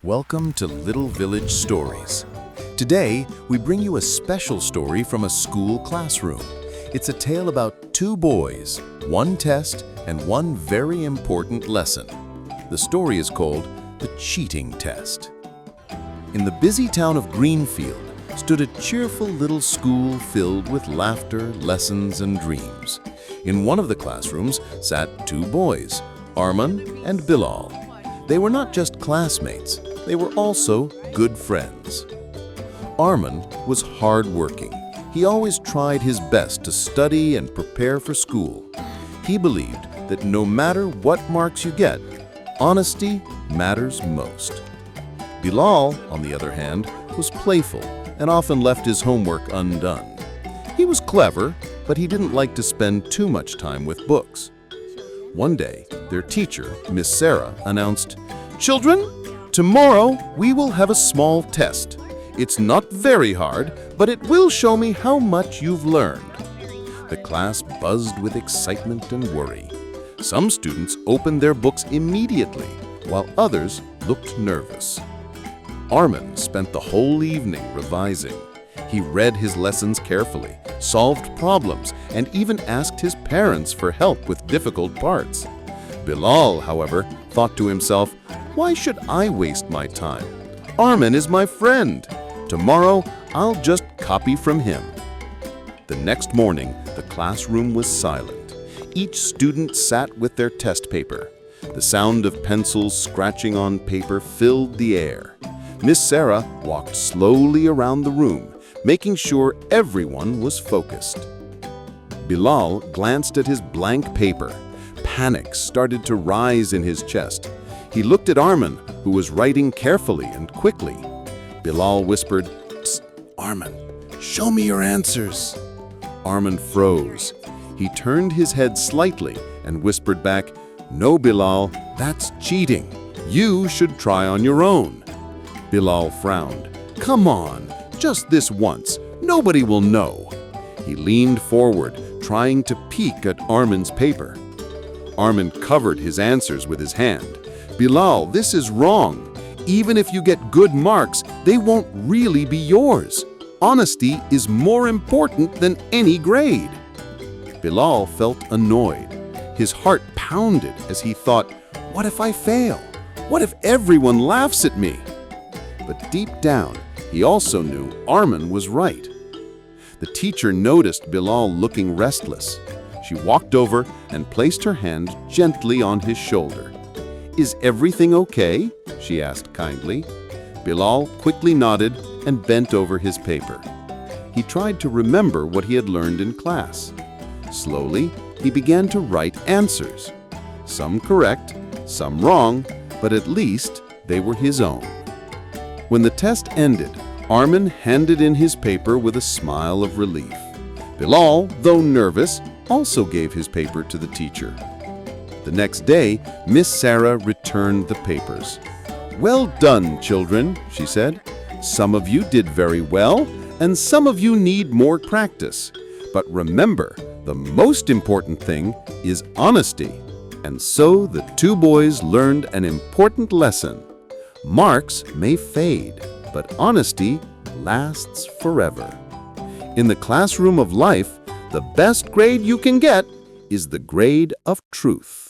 Welcome to Little Village Stories. Today, we bring you a special story from a school classroom. It's a tale about two boys, one test, and one very important lesson. The story is called The Cheating Test. In the busy town of Greenfield stood a cheerful little school filled with laughter, lessons, and dreams. In one of the classrooms sat two boys, Arman and Bilal. They were not just classmates, they were also good friends. Arman was hard-working. He always tried his best to study and prepare for school. He believed that no matter what marks you get, honesty matters most. Bilal, on the other hand, was playful and often left his homework undone. He was clever, but he didn't like to spend too much time with books. One day, their teacher, Miss Sarah, announced, "Children, tomorrow we will have a small test. It's not very hard, but it will show me how much you've learned." The class buzzed with excitement and worry. Some students opened their books immediately, while others looked nervous. Arman spent the whole evening revising. He read his lessons carefully, solved problems, and even asked his parents for help with difficult parts. Bilal, however, thought to himself, "Why should I waste my time? Arman is my friend. Tomorrow, I'll just copy from him." The next morning, the classroom was silent. Each student sat with their test paper. The sound of pencils scratching on paper filled the air. Miss Sarah walked slowly around the room, making sure everyone was focused. Bilal glanced at his blank paper. Panic started to rise in his chest. He looked at Arman, who was writing carefully and quickly. Bilal whispered, "Psst, Arman, show me your answers." Arman froze. He turned his head slightly and whispered back, "No, Bilal, that's cheating. You should try on your own." Bilal frowned. "Come on, just this once. Nobody will know." He leaned forward, trying to peek at Arman's paper. Arman covered his answers with his hand. "Bilal, this is wrong. Even if you get good marks, they won't really be yours. Honesty is more important than any grade." Bilal felt annoyed. His heart pounded as he thought, "What if I fail? What if everyone laughs at me?" But deep down, he also knew Arman was right. The teacher noticed Bilal looking restless. She walked over and placed her hand gently on his shoulder. "Is everything okay?" she asked kindly. Bilal quickly nodded and bent over his paper. He tried to remember what he had learned in class. Slowly, he began to write answers. Some correct, some wrong, but at least they were his own. When the test ended, Arman handed in his paper with a smile of relief. Bilal, though nervous, also gave his paper to the teacher. The next day, Miss Sarah returned the papers. "Well done, children," she said. "Some of you did very well, and some of you need more practice. But remember, the most important thing is honesty." And so the two boys learned an important lesson. Marks may fade, but honesty lasts forever. In the classroom of life, the best grade you can get is the grade of truth.